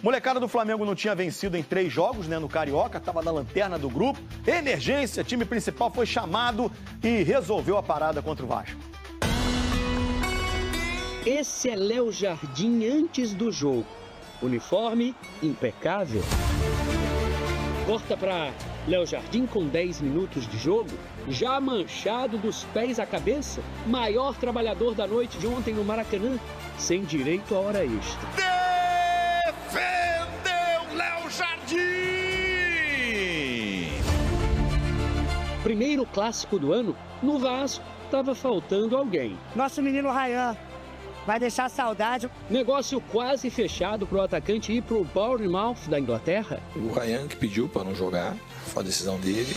Molecada do Flamengo não tinha vencido em 3 jogos, né, no Carioca, estava na lanterna do grupo. Emergência, time principal foi chamado e resolveu a parada contra o Vasco. Esse é Léo Jardim antes do jogo. Uniforme impecável. Corta para Léo Jardim com 10 minutos de jogo, já manchado dos pés à cabeça, maior trabalhador da noite de ontem no Maracanã, sem direito a hora extra. Defendeu Léo Jardim! Primeiro clássico do ano, no Vasco, estava faltando alguém. Nosso menino Ryan vai deixar saudade. Negócio quase fechado para o atacante ir para o Bournemouth da Inglaterra. O Ryan que pediu para não jogar, foi a decisão dele.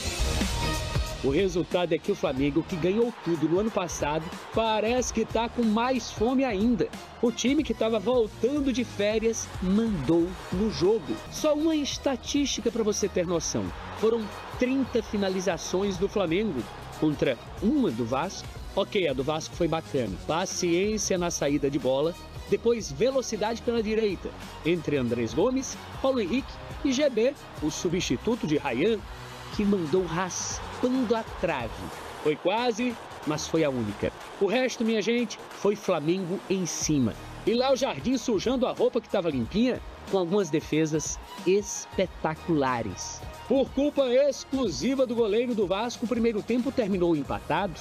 O resultado é que o Flamengo, que ganhou tudo no ano passado, parece que está com mais fome ainda. O time que estava voltando de férias mandou no jogo. Só uma estatística para você ter noção. Foram 30 finalizações do Flamengo contra uma do Vasco. Ok, a do Vasco foi bacana. Paciência na saída de bola. Depois velocidade pela direita. Entre Andrés Gomes, Paulo Henrique e GB, o substituto de Ryan, que mandou raspando a trave. Foi quase, mas foi a única. O resto, minha gente, foi Flamengo em cima. E lá o Jardim sujando a roupa que estava limpinha, com algumas defesas espetaculares. Por culpa exclusiva do goleiro do Vasco, o primeiro tempo terminou empatado.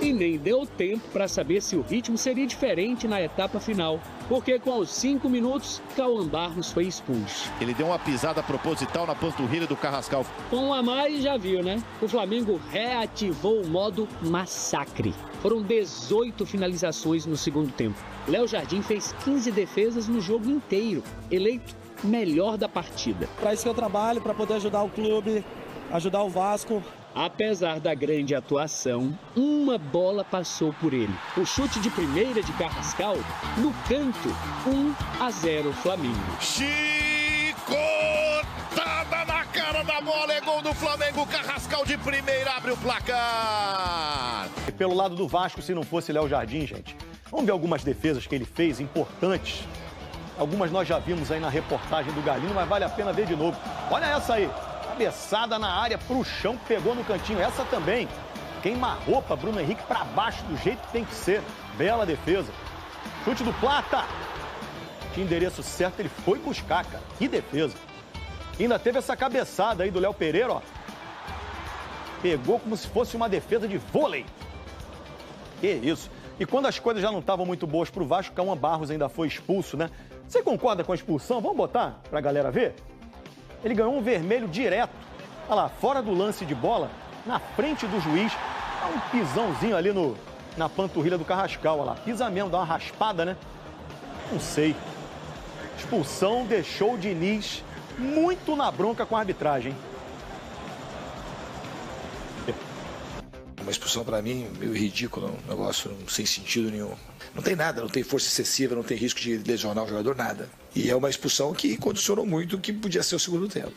E nem deu tempo para saber se o ritmo seria diferente na etapa final, porque com os 5 minutos, Cauã Barros foi expulso. Ele deu uma pisada proposital na panturrilha do Carrascal. Com um a mais, já viu, né? O Flamengo reativou o modo massacre. Foram 18 finalizações no segundo tempo. Léo Jardim fez 15 defesas no jogo inteiro, eleito melhor da partida. Para isso que eu trabalho, para poder ajudar o clube, ajudar o Vasco. Apesar da grande atuação, uma bola passou por ele. O chute de primeira de Carrascal, no canto, 1-0 Flamengo. Chicotada na cara da bola, é gol do Flamengo. Carrascal de primeira abre o placar. E pelo lado do Vasco, se não fosse Léo Jardim, gente, vamos ver algumas defesas que ele fez, importantes. Algumas nós já vimos aí na reportagem do Galinho, mas vale a pena ver de novo. Olha essa aí. Cabeçada na área pro chão, pegou no cantinho. Essa também. Queima-roupa, Bruno Henrique pra baixo, do jeito que tem que ser. Bela defesa. Chute do Plata. Tinha endereço certo, ele foi buscar, cara. Que defesa. E ainda teve essa cabeçada aí do Léo Pereira, ó. Pegou como se fosse uma defesa de vôlei. Que isso. E quando as coisas já não estavam muito boas pro Vasco, Cauã Barros ainda foi expulso, né? Você concorda com a expulsão? Vamos botar pra galera ver? Ele ganhou um vermelho direto. Olha lá, fora do lance de bola, na frente do juiz. Dá um pisãozinho ali na panturrilha do Carrascal. Olha lá, pisa mesmo, dá uma raspada, né? Não sei. Expulsão deixou o Diniz muito na bronca com a arbitragem. Uma expulsão para mim meio ridícula, um negócio sem sentido nenhum. Não tem nada, não tem força excessiva, não tem risco de lesionar o jogador, nada. E é uma expulsão que condicionou muito o que podia ser o segundo tempo.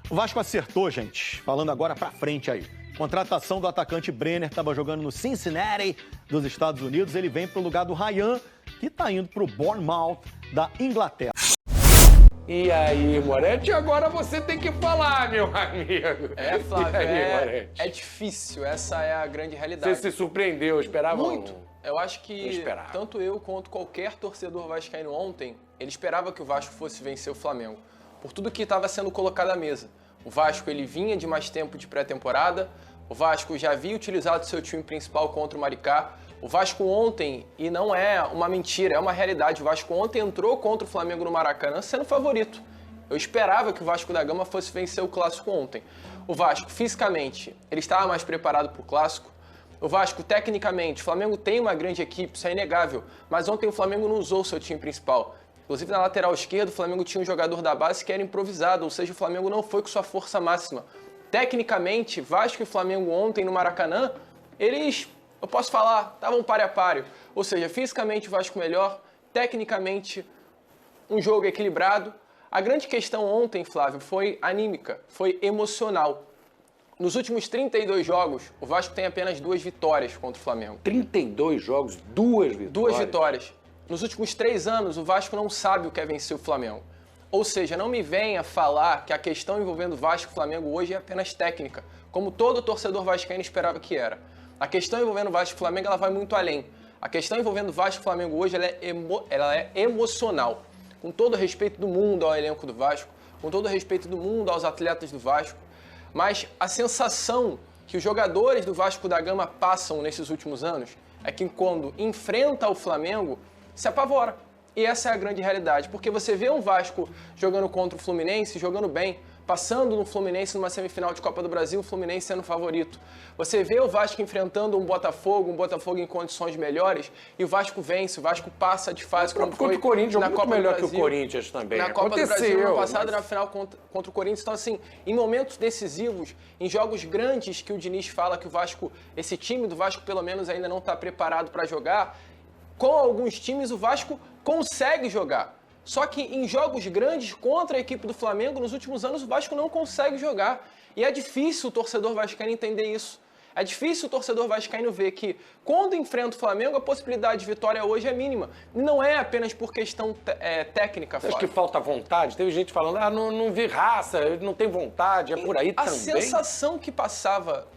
O Vasco acertou, gente. Falando agora pra frente aí. Contratação do atacante Brenner, estava jogando no Cincinnati, dos Estados Unidos. Ele vem pro lugar do Ryan, que tá indo pro Bournemouth, da Inglaterra. E aí, Moretti, agora você tem que falar, meu amigo. Flávio, e aí, Moretti? é difícil, essa é a grande realidade. Você se surpreendeu, esperava? Muito. Eu acho que tanto eu quanto qualquer torcedor vascaíno ontem, ele esperava que o Vasco fosse vencer o Flamengo, por tudo que estava sendo colocado à mesa. O Vasco ele vinha de mais tempo de pré-temporada, o Vasco já havia utilizado seu time principal contra o Maricá. O Vasco ontem, e não é uma mentira, é uma realidade, o Vasco ontem entrou contra o Flamengo no Maracanã sendo favorito. Eu esperava que o Vasco da Gama fosse vencer o Clássico ontem. O Vasco, fisicamente, ele estava mais preparado para o Clássico. O Vasco, tecnicamente, o Flamengo tem uma grande equipe, isso é inegável, mas ontem o Flamengo não usou o seu time principal. Inclusive, na lateral esquerda, o Flamengo tinha um jogador da base que era improvisado, ou seja, o Flamengo não foi com sua força máxima. Tecnicamente, Vasco e Flamengo ontem no Maracanã, eles, eu posso falar, estavam páreo a páreo. Ou seja, fisicamente o Vasco melhor, tecnicamente um jogo equilibrado. A grande questão ontem, Flávio, foi anímica, foi emocional. Nos últimos 32 jogos, o Vasco tem apenas 2 vitórias contra o Flamengo. 32 jogos, 2 vitórias? 2 vitórias. nos últimos 3 anos, o Vasco não sabe o que é vencer o Flamengo. Ou seja, não me venha falar que a questão envolvendo Vasco e Flamengo hoje é apenas técnica, como todo torcedor vascaíno esperava que era. A questão envolvendo Vasco e Flamengo ela vai muito além. A questão envolvendo Vasco e Flamengo hoje ela é emocional. Com todo o respeito do mundo ao elenco do Vasco, com todo o respeito do mundo aos atletas do Vasco, mas a sensação que os jogadores do Vasco da Gama passam nesses últimos anos é que quando enfrenta o Flamengo, se apavora. E essa é a grande realidade, porque você vê um Vasco jogando contra o Fluminense, jogando bem, passando no Fluminense numa semifinal de Copa do Brasil, o Fluminense sendo favorito. Você vê o Vasco enfrentando um Botafogo em condições melhores, e o Vasco vence, o Vasco passa de fase. Como foi o Corinthians, na Copa melhor do Brasil, que o Corinthians também. Na Copa do Brasil, no passado, na final contra o Corinthians. Então, assim, em momentos decisivos, em jogos grandes que o Diniz fala que o Vasco, esse time do Vasco pelo menos ainda não está preparado para jogar, com alguns times o Vasco consegue jogar. Só que em jogos grandes contra a equipe do Flamengo, nos últimos anos o Vasco não consegue jogar. E é difícil o torcedor vascaíno entender isso. É difícil o torcedor vascaíno ver que quando enfrenta o Flamengo, a possibilidade de vitória hoje é mínima. E não é apenas por questão técnica. Acho que falta vontade. Teve gente falando, não vi raça, não tem vontade, é por aí a também. A sensação que passava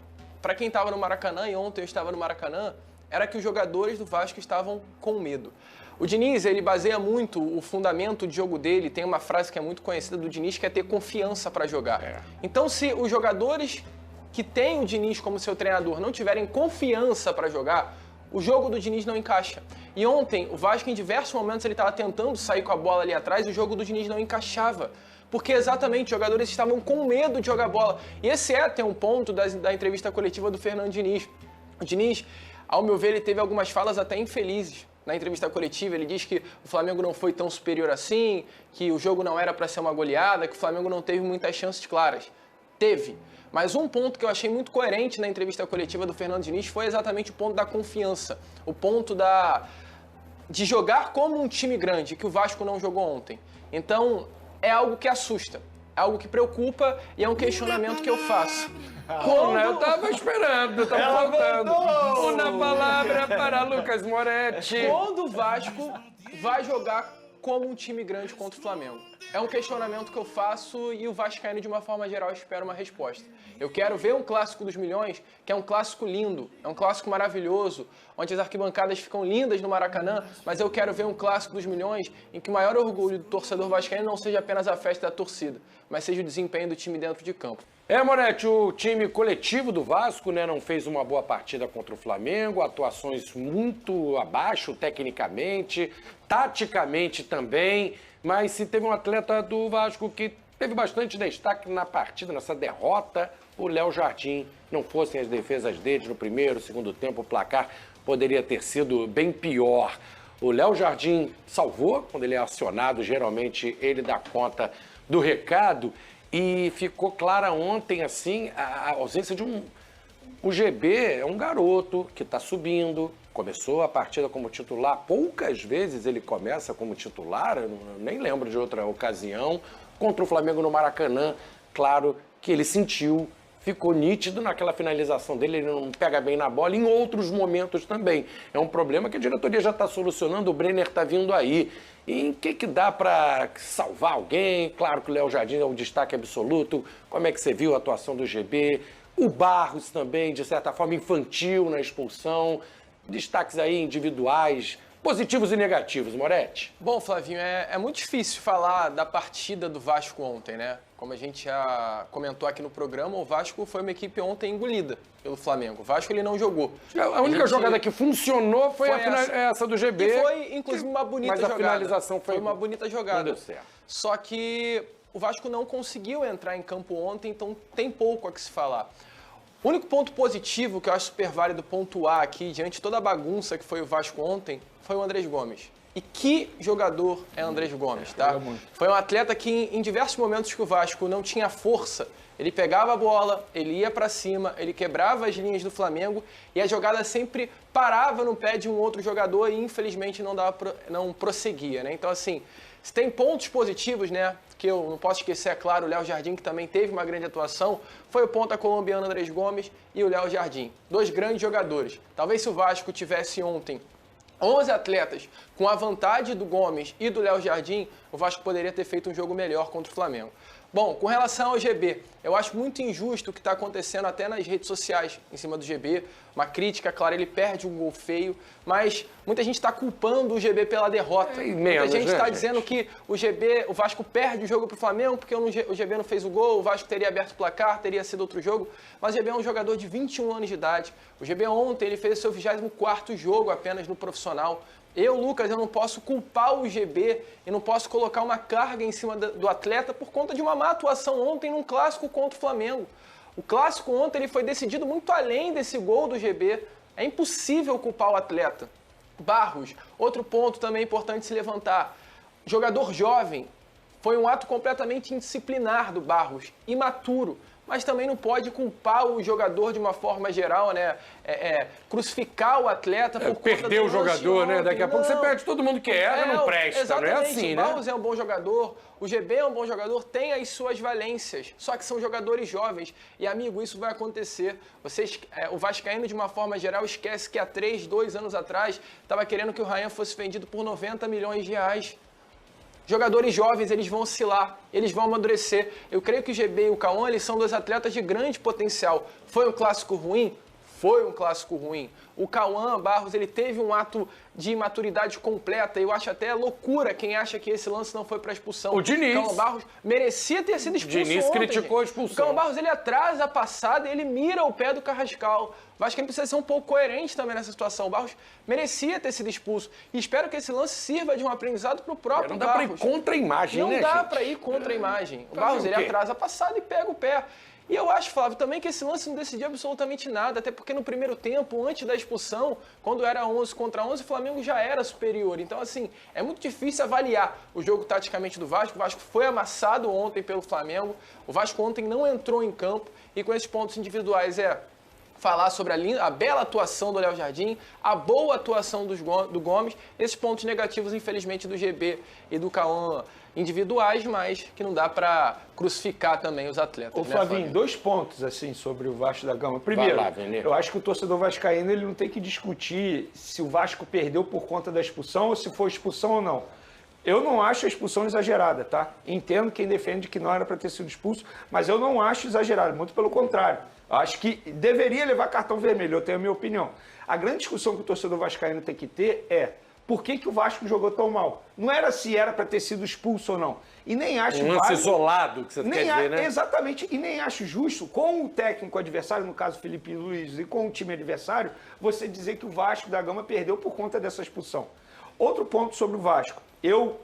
para quem estava no Maracanã, e ontem eu estava no Maracanã, era que os jogadores do Vasco estavam com medo. O Diniz, ele baseia muito o fundamento de jogo dele, tem uma frase que é muito conhecida do Diniz, que é ter confiança para jogar. Então, se os jogadores que têm o Diniz como seu treinador não tiverem confiança para jogar, o jogo do Diniz não encaixa. E ontem, o Vasco, em diversos momentos, ele estava tentando sair com a bola ali atrás e o jogo do Diniz não encaixava. Porque exatamente, os jogadores estavam com medo de jogar bola. E esse é até um ponto da entrevista coletiva do Fernando Diniz. O Diniz, ao meu ver, ele teve algumas falas até infelizes. Na entrevista coletiva, ele diz que o Flamengo não foi tão superior assim, que o jogo não era para ser uma goleada, que o Flamengo não teve muitas chances claras. Teve. Mas um ponto que eu achei muito coerente na entrevista coletiva do Fernando Diniz foi exatamente o ponto da confiança. O ponto de jogar como um time grande, que o Vasco não jogou ontem. Então, é algo que assusta, é algo que preocupa e é um questionamento que eu faço. Eu tava esperando, tava faltando. Uma palavra para Lucas Moretti. Quando o Vasco vai jogar como um time grande contra o Flamengo? É um questionamento que eu faço e o vascaíno, de uma forma geral, espera uma resposta. Eu quero ver um clássico dos milhões, que é um clássico lindo, é um clássico maravilhoso, onde as arquibancadas ficam lindas no Maracanã, mas eu quero ver um clássico dos milhões em que o maior orgulho do torcedor vascaíno não seja apenas a festa da torcida, mas seja o desempenho do time dentro de campo. Moretti, o time coletivo do Vasco, não fez uma boa partida contra o Flamengo, atuações muito abaixo tecnicamente, taticamente também, mas se teve um atleta do Vasco que teve bastante destaque na partida, nessa derrota, o Léo Jardim. Não fossem as defesas dele no primeiro, segundo tempo, o placar poderia ter sido bem pior. O Léo Jardim salvou, quando ele é acionado, geralmente ele dá conta do recado. E ficou clara ontem, assim, a ausência de O GB é um garoto que está subindo, começou a partida como titular. Poucas vezes ele começa como titular, eu nem lembro de outra ocasião. Contra o Flamengo no Maracanã, claro que ele sentiu, ficou nítido naquela finalização dele, ele não pega bem na bola, em outros momentos também. É um problema que a diretoria já está solucionando, o Brenner está vindo aí. E em que dá para salvar alguém? Claro que o Léo Jardim é um destaque absoluto. Como é que você viu a atuação do GB? O Barros também, de certa forma, infantil na expulsão. Destaques aí individuais, positivos e negativos, Moretti. Bom, Flavinho, é muito difícil falar da partida do Vasco ontem, né? Como a gente já comentou aqui no programa, o Vasco foi uma equipe ontem engolida pelo Flamengo. O Vasco ele não jogou. A única jogada que funcionou foi essa do GB. Que foi, inclusive, uma bonita jogada. Mas a finalização foi uma bonita jogada. Não deu certo. Só que o Vasco não conseguiu entrar em campo ontem, então tem pouco a que se falar. O único ponto positivo que eu acho super válido pontuar aqui, diante de toda a bagunça que foi o Vasco ontem, foi o Andrés Gomes. E que jogador é Andrés Gomes, tá? Foi um atleta que, em diversos momentos que o Vasco não tinha força, ele pegava a bola, ele ia pra cima, ele quebrava as linhas do Flamengo e a jogada sempre parava no pé de um outro jogador e, infelizmente, não prosseguia, né? Então, assim, se tem pontos positivos, né? Que eu não posso esquecer, é claro, o Léo Jardim, que também teve uma grande atuação, foi o ponta colombiano Andrés Gomes e o Léo Jardim. Dois grandes jogadores. Talvez se o Vasco tivesse ontem 11 atletas, com a vantagem do Gomes e do Léo Jardim, o Vasco poderia ter feito um jogo melhor contra o Flamengo. Bom, com relação ao GB, eu acho muito injusto o que está acontecendo até nas redes sociais em cima do GB. Uma crítica, claro, ele perde um gol feio, mas muita gente está culpando o GB pela derrota. Muita gente está dizendo que o Vasco perde o jogo para o Flamengo porque o GB não fez o gol, o Vasco teria aberto o placar, teria sido outro jogo. Mas o GB é um jogador de 21 anos de idade. O GB ontem ele fez o seu 24º jogo apenas no profissional. Lucas, eu não posso culpar o GB e não posso colocar uma carga em cima do atleta por conta de uma má atuação ontem num clássico contra o Flamengo. O clássico ontem ele foi decidido muito além desse gol do GB. É impossível culpar o atleta. Barros, outro ponto também importante se levantar. Jogador jovem, foi um ato completamente indisciplinar do Barros, imaturo. Mas também não pode culpar o jogador de uma forma geral, né? Crucificar o atleta por conta perder o jogador, né? Daqui a pouco você perde todo mundo que não presta, exatamente. Não é assim, né? O Barros é um bom jogador, o GB é um bom jogador, tem as suas valências, só que são jogadores jovens. E, amigo, isso vai acontecer. O vascaíno, de uma forma geral, esquece que há 2 anos atrás, estava querendo que o Ryan fosse vendido por 90 milhões de reais. Jogadores jovens, eles vão oscilar, eles vão amadurecer. Eu creio que o GB e o Cauã, eles são 2 atletas de grande potencial. Foi um clássico ruim? Foi um clássico ruim. O Cauã Barros, ele teve um ato de imaturidade completa. Eu acho até loucura quem acha que esse lance não foi para expulsão. O Diniz. O Cauã Barros merecia ter sido expulso. O Diniz ontem, criticou a expulsão. O Cauã Barros, ele atrasa a passada e ele mira o pé do Carrascal. Eu acho que ele precisa ser um pouco coerente também nessa situação. O Barros merecia ter sido expulso. E espero que esse lance sirva de um aprendizado para o próprio Barros. Não dá para ir contra a imagem, né, Não dá para ir contra a imagem. O Barros, ele atrasa a passada e pega o pé. E eu acho, Flávio, também que esse lance não decidiu absolutamente nada, até porque no primeiro tempo, antes da expulsão, quando era 11 contra 11, o Flamengo já era superior. Então, assim, é muito difícil avaliar o jogo taticamente do Vasco. O Vasco foi amassado ontem pelo Flamengo, o Vasco ontem não entrou em campo, e com esses pontos individuais falar sobre a bela atuação do Léo Jardim, a boa atuação do Gomes, esses pontos negativos, infelizmente, do GB e do Cauã individuais, mas que não dá para crucificar também os atletas. Ô, Flavinho, 2 pontos assim sobre o Vasco da Gama. Primeiro, eu acho que o torcedor vascaíno ele não tem que discutir se o Vasco perdeu por conta da expulsão ou se foi expulsão ou não. Eu não acho a expulsão exagerada, tá? Entendo quem defende que não era para ter sido expulso, mas eu não acho exagerado, muito pelo contrário. Eu acho que deveria levar cartão vermelho, eu tenho a minha opinião. A grande discussão que o torcedor vascaíno tem que ter é por que o Vasco jogou tão mal? Não era se era para ter sido expulso ou não. E nem acho lance isolado, que você quer dizer, né? Exatamente. E nem acho justo, com o técnico adversário, no caso Felipe Luiz, e com o time adversário, você dizer que o Vasco da Gama perdeu por conta dessa expulsão. Outro ponto sobre o Vasco. Eu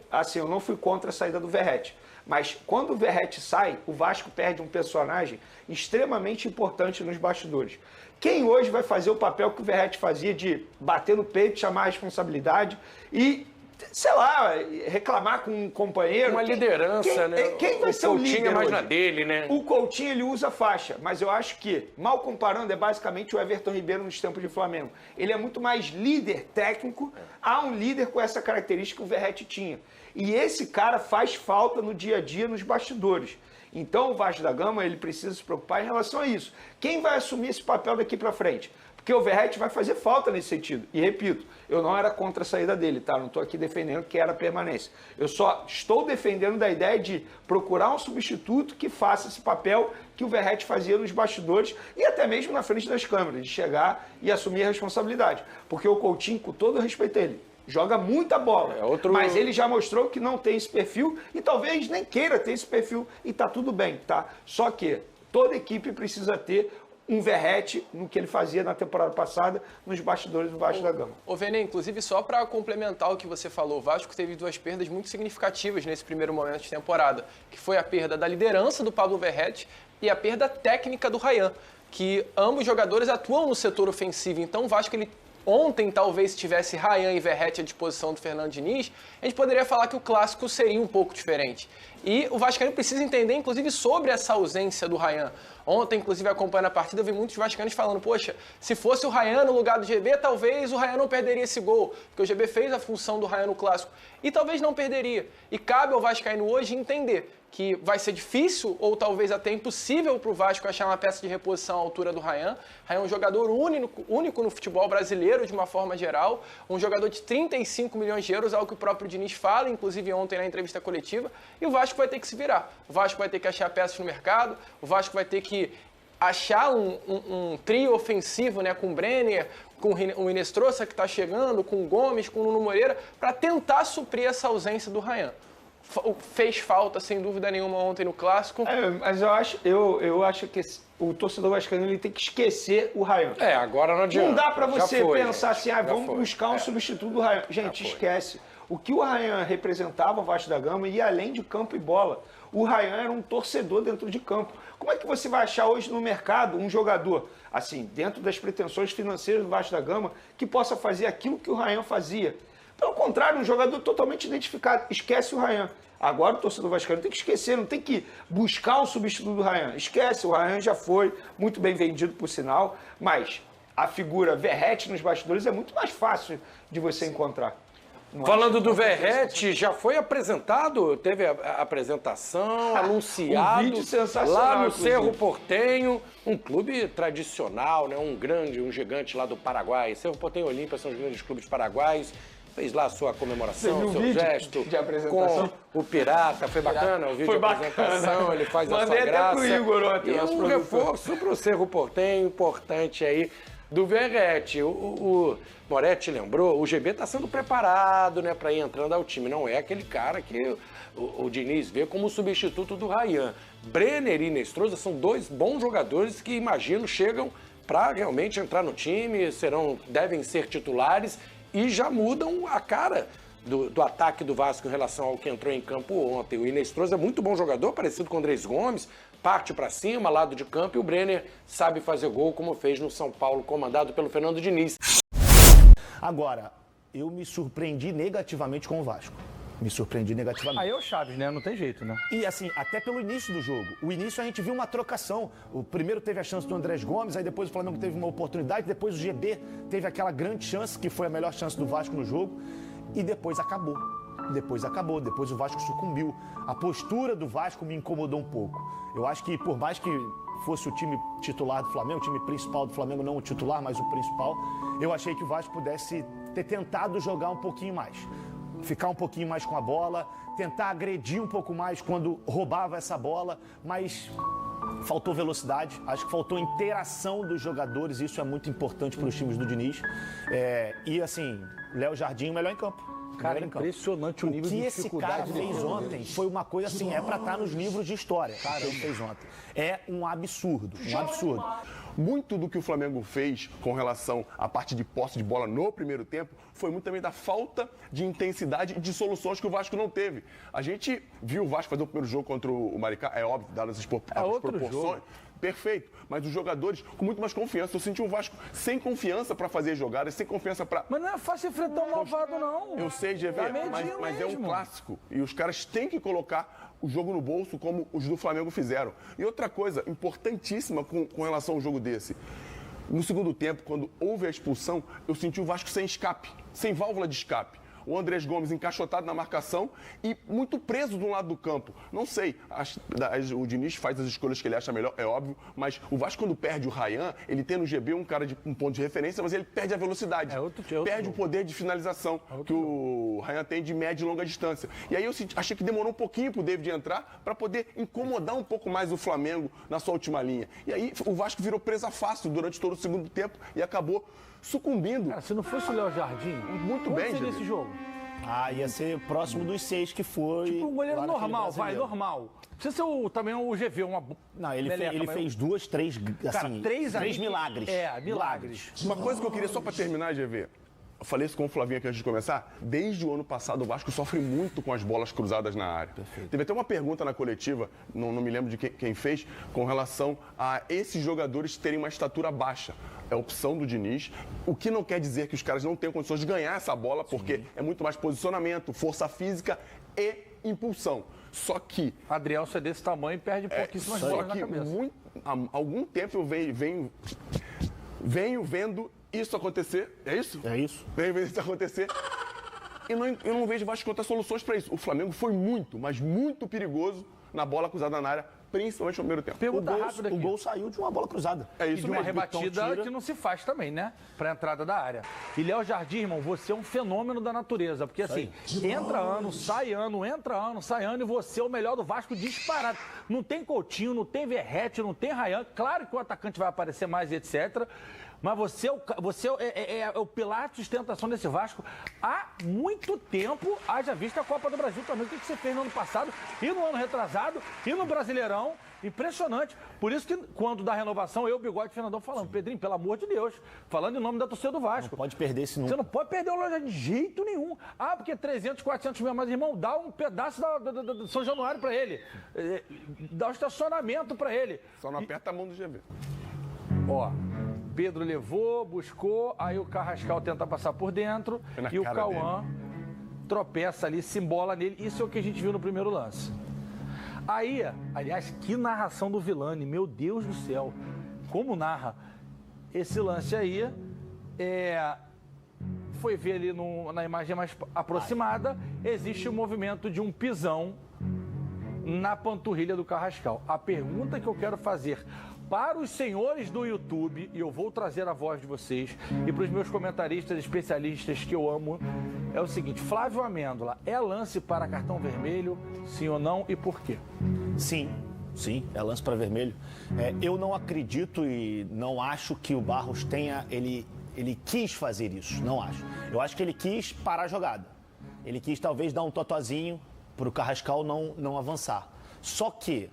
não fui contra a saída do Verratti. Mas quando o Verratti sai, o Vasco perde um personagem extremamente importante nos bastidores. Quem hoje vai fazer o papel que o Verratti fazia de bater no peito, chamar a responsabilidade e, sei lá, reclamar com um companheiro? Uma liderança, né? Quem vai ser o líder? O Coutinho é mais na dele, né? O Coutinho, ele usa faixa, mas eu acho que, mal comparando, é basicamente o Everton Ribeiro nos tempos de Flamengo. Ele é muito mais líder técnico, há um líder com essa característica que o Verratti tinha. E esse cara faz falta no dia a dia, nos bastidores. Então o Vasco da Gama ele precisa se preocupar em relação a isso. Quem vai assumir esse papel daqui para frente? Porque o Verratti vai fazer falta nesse sentido. E repito, eu não era contra a saída dele, tá? Não estou aqui defendendo que era permanência. Eu só estou defendendo da ideia de procurar um substituto que faça esse papel que o Verratti fazia nos bastidores e até mesmo na frente das câmeras, de chegar e assumir a responsabilidade. Porque o Coutinho, com todo o respeito a ele, joga muita bola, mas ele já mostrou que não tem esse perfil e talvez nem queira ter esse perfil e tá tudo bem, tá? Só que toda equipe precisa ter um Verratti no que ele fazia na temporada passada nos bastidores do Vasco da Gama. Ô Vene, inclusive só para complementar o que você falou, o Vasco teve 2 perdas muito significativas nesse primeiro momento de temporada, que foi a perda da liderança do Pablo Verratti e a perda técnica do Ryan, que ambos jogadores atuam no setor ofensivo, então o Vasco ele ontem, talvez, se tivesse Ryan e Verratti à disposição do Fernando Diniz, a gente poderia falar que o clássico seria um pouco diferente. E o vascaíno precisa entender, inclusive, sobre essa ausência do Ryan. Ontem, inclusive, acompanhando a partida, eu vi muitos vascaínos falando, poxa, se fosse o Ryan no lugar do GB, talvez o Ryan não perderia esse gol, porque o GB fez a função do Ryan no clássico. E talvez não perderia. E cabe ao vascaíno hoje entender que vai ser difícil ou talvez até impossível para o Vasco achar uma peça de reposição à altura do Rayan. Rayan é um jogador único no futebol brasileiro, de uma forma geral, um jogador de 35 milhões de euros, algo que o próprio Diniz fala, inclusive ontem na entrevista coletiva, e o Vasco vai ter que se virar. O Vasco vai ter que achar peças no mercado, o Vasco vai ter que achar um trio ofensivo, né, com o Brenner, com o Inestrosa que está chegando, com o Gomes, com o Nuno Moreira, para tentar suprir essa ausência do Rayan. Fez falta, sem dúvida nenhuma, ontem no Clássico. Mas eu acho que o torcedor vascaíno ele tem que esquecer o Rayan. Agora não adianta. Não dá para você pensar gente. assim, vamos buscar um substituto do Rayan. Gente, esquece. O que o Rayan representava o Vasco da Gama ia além de campo e bola. O Rayan era um torcedor dentro de campo. Como é que você vai achar hoje no mercado um jogador, assim, dentro das pretensões financeiras do Vasco da Gama, que possa fazer aquilo que o Rayan fazia? Pelo contrário, um jogador totalmente identificado. Esquece o Rayan. Agora o torcedor vascaíno tem que esquecer, não tem que buscar um substituto do Rayan. Esquece, o Rayan já foi muito bem vendido, por sinal, mas a figura Verratti nos bastidores é muito mais fácil de você encontrar. Falando do Verratti, já foi apresentado, teve a apresentação, anunciado, um vídeo sensacional, lá no inclusive. Cerro Porteño, um clube tradicional, né, um gigante lá do Paraguai. Cerro Porteño e Olímpia são os grandes clubes paraguaios. Fez lá a sua comemoração, seu gesto de apresentação com o Pirata. Foi bacana o vídeo de apresentação, ele faz a sua graça. Mandei até pro Igor ontem, e um reforço para o Cerro Porteño importante aí do Verratti. O Moretti lembrou, o GB está sendo preparado, né, para ir entrando ao time. Não é aquele cara que o Diniz vê como substituto do Rayan. Brenner e Inestrosa são dois bons jogadores que, imagino, chegam para realmente entrar no time, devem ser titulares e já mudam a cara do ataque do Vasco em relação ao que entrou em campo ontem. O Inestrosa é muito bom jogador, parecido com o Andrés Gomes, parte para cima, lado de campo, e o Brenner sabe fazer gol, como fez no São Paulo, comandado pelo Fernando Diniz. Agora, eu me surpreendi negativamente com o Vasco. Me surpreendi negativamente. Aí é o Chaves, né? Não tem jeito, né? E assim, até pelo início do jogo. O início a gente viu uma trocação. O primeiro teve a chance do Andrés Gomes, aí depois o Flamengo teve uma oportunidade, depois o GB teve aquela grande chance, que foi a melhor chance do Vasco no jogo, e depois acabou. Depois o Vasco sucumbiu. A postura do Vasco me incomodou um pouco. Eu acho que por mais que fosse o time titular do Flamengo, o time principal do Flamengo, não o titular, mas o principal, eu achei que o Vasco pudesse ter tentado jogar um pouquinho mais. Ficar um pouquinho mais com a bola, tentar agredir um pouco mais quando roubava essa bola, mas faltou velocidade, acho que faltou interação dos jogadores, isso é muito importante para os times do Diniz. E assim, Léo Jardim, melhor em campo. Cara, impressionante o nível de dificuldade. O que esse cara fez ontem foi uma coisa assim, é para estar nos livros de história. Cara, ele fez ontem. É um absurdo, Muito do que o Flamengo fez com relação à parte de posse de bola no primeiro tempo foi muito também da falta de intensidade e de soluções que o Vasco não teve. A gente viu o Vasco fazer o primeiro jogo contra o Maricá, é óbvio, dadas as proporções. Jogo. Perfeito, mas os jogadores com muito mais confiança. Eu senti um Vasco sem confiança para fazer jogadas, sem confiança para... Mas não é fácil enfrentar um malvado, não. Eu sei, GV, mas é um clássico. E os caras têm que colocar o jogo no bolso como os do Flamengo fizeram. E outra coisa importantíssima com relação ao jogo desse. No segundo tempo, quando houve a expulsão, eu senti o Vasco sem escape, sem válvula de escape. O Andrés Gomes encaixotado na marcação e muito preso de um lado do campo. Não sei, o Diniz faz as escolhas que ele acha melhor, é óbvio, mas o Vasco, quando perde o Rayan, ele tem no GB um cara de um ponto de referência, mas ele perde a velocidade. Perde o poder de finalização que o Rayan tem de média e longa distância. E aí eu achei que demorou um pouquinho pro David entrar para poder incomodar um pouco mais o Flamengo na sua última linha. E aí o Vasco virou presa fácil durante todo o segundo tempo e acabou sucumbindo. Cara, se não fosse o Léo Jardim, muito bem, seria esse jogo? Ia ser próximo dos 6 que foi. Tipo um goleiro normal, normal. Precisa ser também o GV, uma. Não, ele fez 2, 3, assim, cara, 3 milagres. Milagres. Uma coisa que eu queria só para terminar, GV. Eu falei isso com o Flavinho aqui antes de começar. Desde o ano passado, o Vasco sofre muito com as bolas cruzadas na área. Perfeito. Teve até uma pergunta na coletiva, não me lembro de quem fez, com relação a esses jogadores terem uma estatura baixa. É opção do Diniz, o que não quer dizer que os caras não tenham condições de ganhar essa bola, porque é muito mais posicionamento, força física e impulsão. Só que... Adrielson é desse tamanho e perde pouquíssimas bolas na cabeça. Há algum tempo eu venho vendo isso acontecer. É isso? É isso. Venho vendo isso acontecer. E eu não vejo o Vasco encontrar soluções para isso. O Flamengo foi muito, mas muito perigoso na bola cruzada na área, principalmente no primeiro tempo. Pergunta rápida aqui. O gol saiu de uma bola cruzada. É isso E de uma mesmo. rebatida que não se faz também, né? Pra entrada da área. E Léo Jardim, irmão, você é um fenômeno da natureza. Porque assim, entra ano, sai ano, entra ano, sai ano, e você é o melhor do Vasco disparado. Não tem Coutinho, não tem Verratti, não tem Ryan. Claro que o atacante vai aparecer mais, etc. Mas você é o pilar de sustentação desse Vasco há muito tempo, haja vista a Copa do Brasil também. O que você fez no ano passado e no ano retrasado e no Brasileirão? Impressionante. Por isso que quando dá renovação, eu, Bigode e Fernandão falando, Pedrinho, pelo amor de Deus, falando em nome da torcida do Vasco. Não pode perder esse número. Você não pode perder o Loja de jeito nenhum. Ah, porque 300, 400 mil, mas irmão, dá um pedaço do São Januário pra ele. Dá um estacionamento pra ele. Só não aperta a mão do GV. Ó, Pedro levou, buscou, aí o Carrascal tenta passar por dentro e o Cauã tropeça ali, se embola nele. Isso é o que a gente viu no primeiro lance. Aí, aliás, que narração do Villani, meu Deus do céu. Como narra esse lance aí, foi ver ali na imagem mais aproximada, existe o movimento de um pisão na panturrilha do Carrascal. A pergunta que eu quero fazer para os senhores do YouTube, e eu vou trazer a voz de vocês, e para os meus comentaristas especialistas que eu amo, é o seguinte: Flávio Amêndola, é lance para cartão vermelho, sim ou não, e por quê? Sim, é lance para vermelho. Eu não acredito e não acho que o Barros tenha... Ele quis fazer isso, não acho. Eu acho que ele quis parar a jogada. Ele quis talvez dar um totozinho para o Carrascal não avançar. Só que,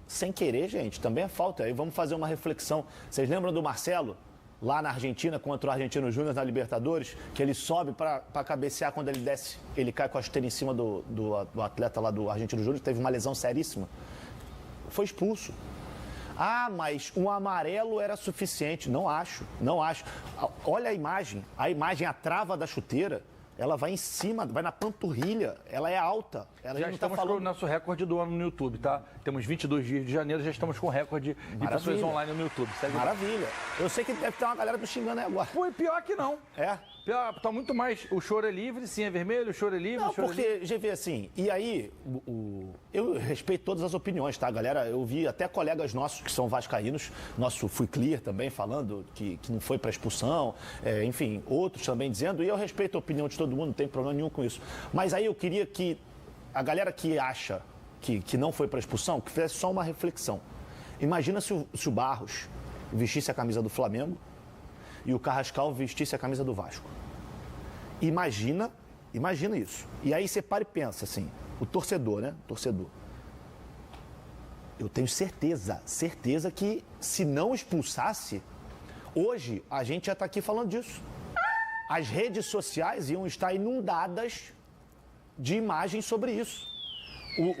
sem querer, gente, também é falta. Aí vamos fazer uma reflexão. Vocês lembram do Marcelo, lá na Argentina, contra o Argentino Júnior na Libertadores, que ele sobe para cabecear, quando ele desce, ele cai com a chuteira em cima do atleta lá do Argentino Júnior, teve uma lesão seríssima. Foi expulso. Ah, mas um amarelo era suficiente. Não acho. Olha a imagem, a trava da chuteira, ela vai em cima, vai na panturrilha, ela é alta. Já estamos com o nosso recorde do ano no YouTube, tá? Temos 22 dias de janeiro, já estamos com recorde de pessoas online no YouTube. Maravilha. Eu sei que deve ter uma galera me xingando aí agora. Foi pior que não. É? Pior, tá muito mais, o choro é livre, sim é vermelho, o choro é livre, não, o choro porque, é livre. GV, assim, e aí, eu respeito todas as opiniões, tá, galera? Eu vi até colegas nossos que são vascaínos, nosso Fui Clear também falando que não foi pra expulsão, enfim, outros também dizendo, e eu respeito a opinião de todo mundo, não tem problema nenhum com isso. Mas aí eu queria que a galera que acha que não foi pra expulsão, que fizesse só uma reflexão. Imagina se o Barros vestisse a camisa do Flamengo e o Carrascal vestisse a camisa do Vasco. Imagina isso. E aí você para e pensa assim, o torcedor, né? Eu tenho certeza que se não expulsasse, hoje a gente já está aqui falando disso. As redes sociais iam estar inundadas de imagens sobre isso.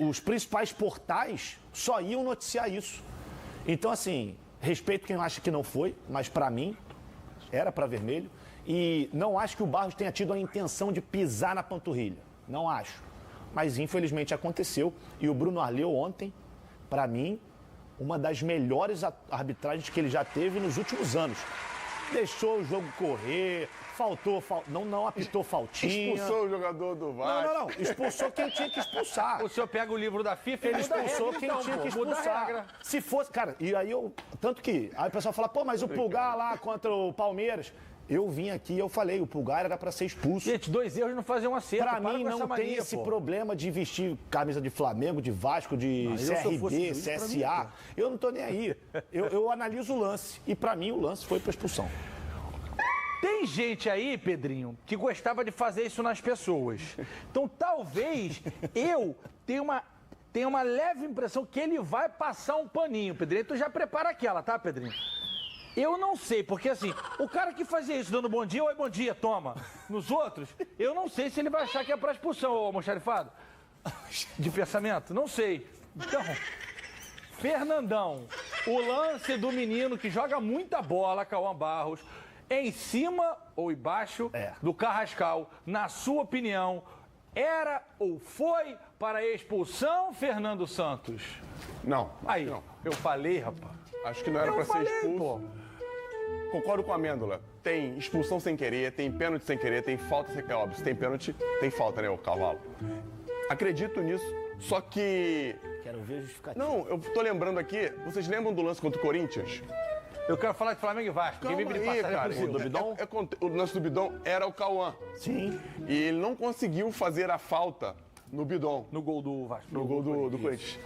Os principais portais só iam noticiar isso. Então, assim, respeito quem acha que não foi, mas para mim era para vermelho. E não acho que o Barros tenha tido a intenção de pisar na panturrilha. Não acho. Mas infelizmente aconteceu. E o Bruno Arleu ontem, para mim, uma das melhores arbitragens que ele já teve nos últimos anos. Deixou o jogo correr, não apitou faltinha. Expulsou o jogador do Vasco. Não. Expulsou quem tinha que expulsar. O senhor pega o livro da FIFA e ele expulsou quem tinha que expulsar. Se fosse, cara, e aí tanto que aí o pessoal fala, pô, mas o Pulgar lá contra o Palmeiras, eu vim aqui e eu falei, o Pulgar era pra ser expulso. Gente, 2 erros não fazem um acerto. Pra mim não tem esse problema de vestir camisa de Flamengo, de Vasco, de CRB, CSA. Eu não tô nem aí. Eu analiso o lance. E pra mim o lance foi pra expulsão. Tem gente aí, Pedrinho, que gostava de fazer isso nas pessoas. Então talvez eu tenha uma leve impressão que ele vai passar um paninho, Pedrinho. Tu já prepara aquela, tá, Pedrinho? Eu não sei, porque assim, o cara que fazia isso dando bom dia, oi, bom dia, toma. Nos outros, eu não sei se ele vai achar que é pra expulsão, ô almoxarifado. De pensamento? Não sei. Então, Fernandão, o lance do menino que joga muita bola, Cauã Barros, em cima ou embaixo do Carrascal, na sua opinião, era ou foi para a expulsão, Fernando Santos? Não. Aí, não. Eu falei, rapaz. Acho que não era para ser expulso. Pô. Concordo com a Amêndola. Tem expulsão sem querer, tem pênalti sem querer, tem falta sem querer. Óbvio, se tem pênalti, tem falta, né, o cavalo. Acredito nisso, só que Quero ver a justificativa. Não, eu tô lembrando aqui, vocês lembram do lance contra o Corinthians? Eu quero falar de Flamengo e Vasco. Calma Quem me aí, passar cara. é do Bidon? O lance do Bidon era o Cauã. Sim. E ele não conseguiu fazer a falta no Bidon. No gol do Vasco. No gol do Corinthians.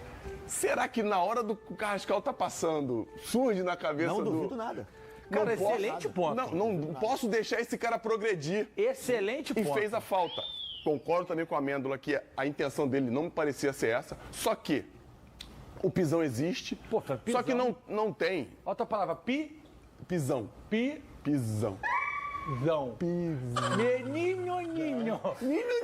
Será que na hora do Carrascal tá passando, surge na cabeça Não do... duvido nada. Cara, excelente ponto. Não posso deixar esse cara progredir. Excelente ponto. E fez a falta. Concordo também com a Amêndola que a intenção dele não me parecia ser essa, só que o pisão existe, pisão. Só que não tem... Outra palavra, Pisão. Pisão. Menino.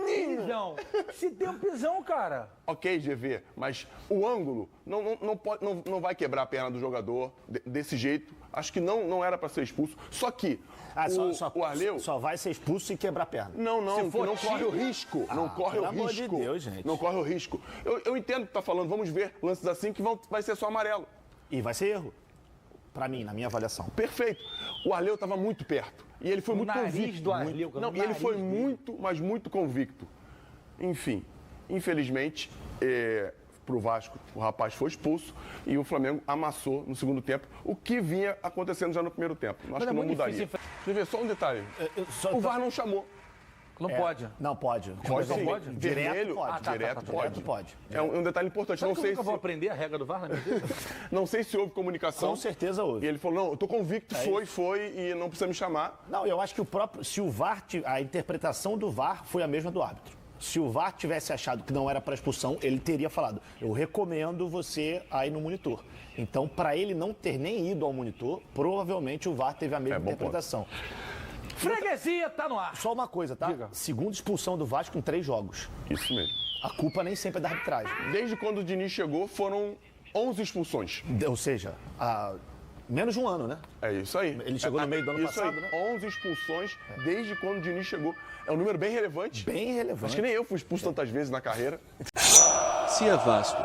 Pisão. Se tem um pisão, cara. Ok, GV, mas o ângulo não vai quebrar a perna do jogador desse jeito. Acho que não era para ser expulso. Só que o Arleu... Só vai ser expulso e quebrar a perna. Não corre o risco. Não corre o risco. Pelo amor de Deus, gente. Não corre o risco. Eu entendo o que tá falando. Vamos ver lances assim que vai ser só amarelo. E vai ser erro. Pra mim, na minha avaliação. Perfeito. O Arleu estava muito perto. E ele foi muito convicto. Do Arleu, e ele foi muito, mas muito convicto. Enfim, infelizmente, pro Vasco, o rapaz foi expulso e o Flamengo amassou no segundo tempo, o que vinha acontecendo já no primeiro tempo. Acho que não mudaria. Deixa eu ver só um detalhe. O VAR não chamou. Não pode. Não pode. Pode sim. Pode? Vermelho, pode. Direto pode. É um detalhe importante. Sabe não sei que eu vou aprender a regra do VAR, né? Não sei se houve comunicação. Com certeza houve. E ele falou, não, eu tô convicto, foi e não precisa me chamar. Não, eu acho que se o VAR, a interpretação do VAR foi a mesma do árbitro. Se o VAR tivesse achado que não era para expulsão, ele teria falado, eu recomendo você a ir no monitor. Então, para ele não ter nem ido ao monitor, provavelmente o VAR teve a mesma interpretação. Freguesia tá no ar. Só uma coisa, tá? Diga. Segunda expulsão do Vasco em 3 jogos. Isso mesmo. A culpa nem sempre é da arbitragem. Desde quando o Diniz chegou, foram 11 expulsões. Ou seja, menos de um ano, né? É isso aí. Ele chegou no meio do ano passado, aí. né? 11 expulsões desde quando o Diniz chegou. É um número bem relevante. Bem relevante. Acho que nem eu fui expulso tantas vezes na carreira. Se é Vasco